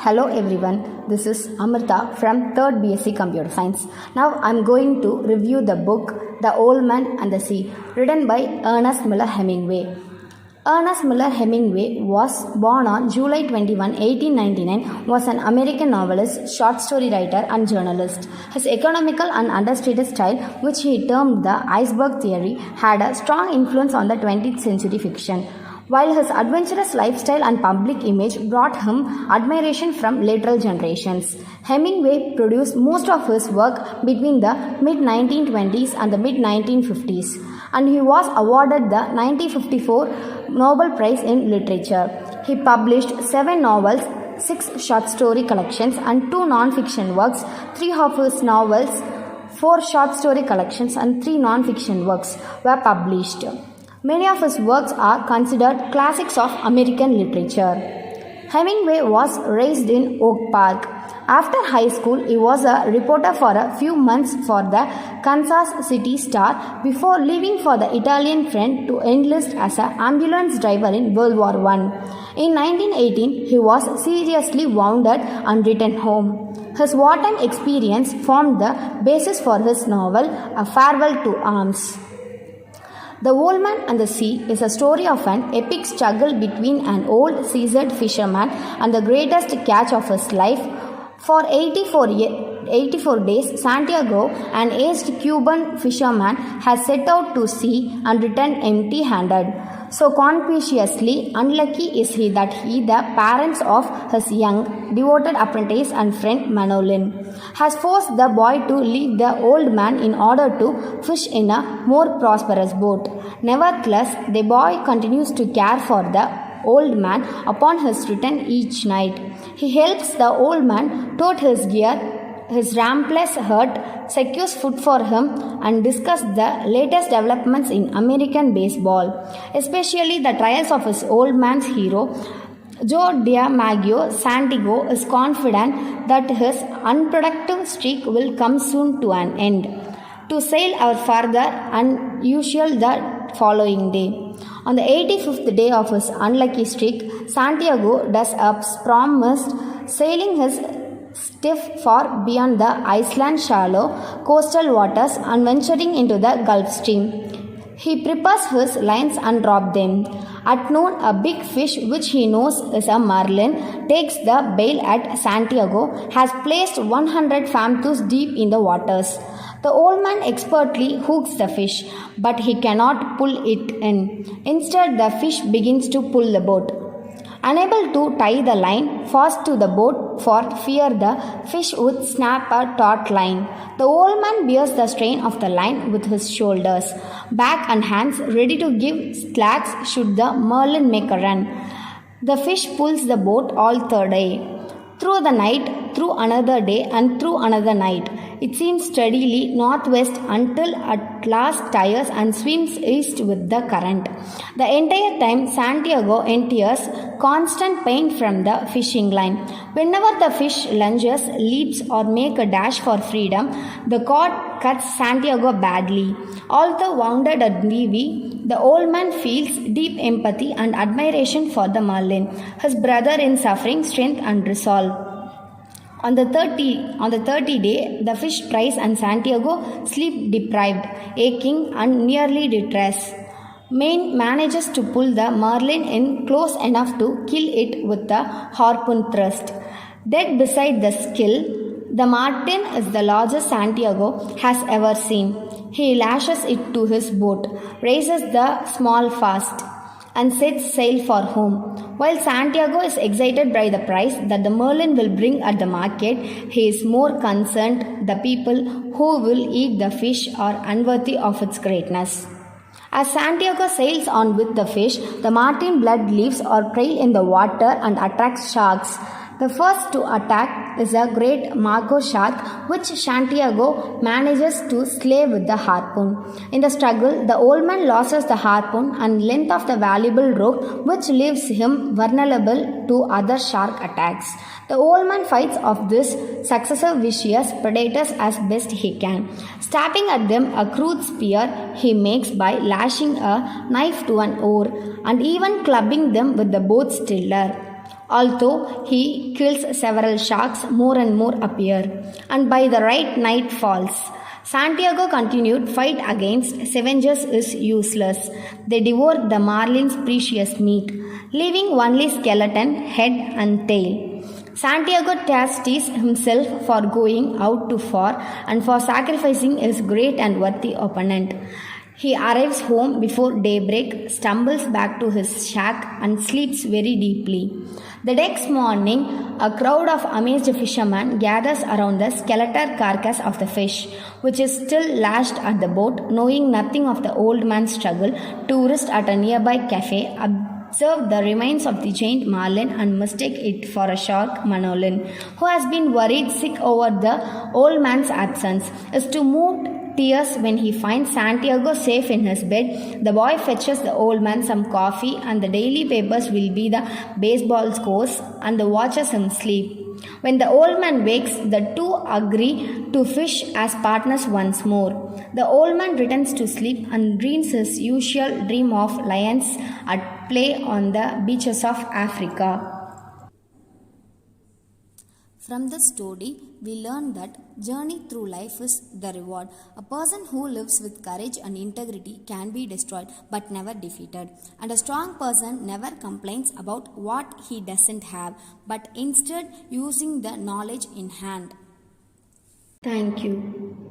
Hello everyone, this is Amirtha from 3rd B.Sc Computer Science. Now I am going to review the book The Old Man and the Sea, written by Ernest Hemingway. Ernest Hemingway was born on July 21, 1899, was an American novelist, short story writer and journalist. His economical and understated style, which he termed the iceberg theory, had a strong influence on the 20th century fiction. While his adventurous lifestyle and public image brought him admiration from later generations, Hemingway produced most of his work between the mid-1920s and the mid-1950s, and he was awarded the 1954 Nobel Prize in Literature. He published 7 novels, 6 short story collections, and 2 non-fiction works. 3 of his novels, 4 short story collections, and 3 non-fiction works were published. Many of his works are considered classics of American literature. Hemingway was raised in Oak Park. After high school, he was a reporter for a few months for the Kansas City Star before leaving for the Italian front to enlist as an ambulance driver in World War I. In 1918, he was seriously wounded and returned home. His wartime experience formed the basis for his novel, A Farewell to Arms. The Old Man and the Sea is a story of an epic struggle between an old seasoned fisherman and the greatest catch of his life. For 84 days, Santiago, an aged Cuban fisherman, has set out to sea and returned empty-handed. So conspicuously unlucky is he that he, the parents of his young, devoted apprentice and friend Manolin, has forced the boy to leave the old man in order to fish in a more prosperous boat. Nevertheless, the boy continues to care for the old man upon his return each night. He helps the old man tote his gear, his rampless hut, secures food for him, and discuss the latest developments in American baseball, especially the trials of his old man's hero. Joe DiMaggio Santiago is confident that his unproductive streak will come soon to an end, to sail out further unusual the following day. On the 85th day of his unlucky streak, Santiago does as promised, sailing his skiff far beyond the Iceland shallow coastal waters and venturing into the Gulf Stream. He prepares his lines and drops them. At noon, a big fish, which he knows is a marlin, takes the bail at Santiago, has placed 100 fathoms deep in the waters. The old man expertly hooks the fish, but he cannot pull it in. Instead, the fish begins to pull the boat. Unable to tie the line fast to the boat for fear the fish would snap a taut line, the old man bears the strain of the line with his shoulders, back and hands ready to give slacks should the marlin make a run. The fish pulls the boat all third day. Through the night, through another day, and through another night. It seems steadily northwest until at last tires and swims east with the current. The entire time Santiago endures constant pain from the fishing line. Whenever the fish lunges, leaps, or makes a dash for freedom, the cord cuts Santiago badly. Although wounded and weary, the old man feels deep empathy and admiration for the marlin, his brother in suffering, strength, and resolve. On the 30th day, the fish tries and Santiago, sleep deprived, aching, and nearly distressed, manages to pull the marlin in close enough to kill it with the harpoon thrust. Dead beside the skill, the martin is the largest Santiago has ever seen. He lashes it to his boat, raises the small fast, and sets sail for home. While Santiago is excited by the price that the marlin will bring at the market, he is more concerned the people who will eat the fish are unworthy of its greatness. As Santiago sails on with the fish, the martin blood leaves or trail in the water and attracts sharks. The first to attack is a great Mako shark, which Santiago manages to slay with the harpoon. In the struggle, the old man loses the harpoon and length of the valuable rope, which leaves him vulnerable to other shark attacks. The old man fights off these successive vicious predators as best he can, stabbing at them a crude spear he makes by lashing a knife to an oar, and even clubbing them with the boat's tiller. Although he kills several sharks, more and more appear, and by the right night falls. Santiago continued, fight against scavengers is useless. They devour the marlin's precious meat, leaving only skeleton, head and tail. Santiago chastises himself for going out too far and for sacrificing his great and worthy opponent. He arrives home before daybreak, stumbles back to his shack, and sleeps very deeply. The next morning, a crowd of amazed fishermen gathers around the skeletal carcass of the fish, which is still lashed at the boat. Knowing nothing of the old man's struggle, tourists at a nearby cafe observe the remains of the giant marlin and mistake it for a shark. Manolin, who has been worried sick over the old man's absence, is to move tears when he finds Santiago safe in his bed. The boy fetches the old man some coffee, and the daily papers will be the baseball scores, and watches him sleep. When the old man wakes, the two agree to fish as partners once more. The old man returns to sleep and dreams his usual dream of lions at play on the beaches of Africa. From this story, we learn that journey through life is the reward. A person who lives with courage and integrity can be destroyed but never defeated. And a strong person never complains about what he doesn't have, but instead using the knowledge in hand. Thank you.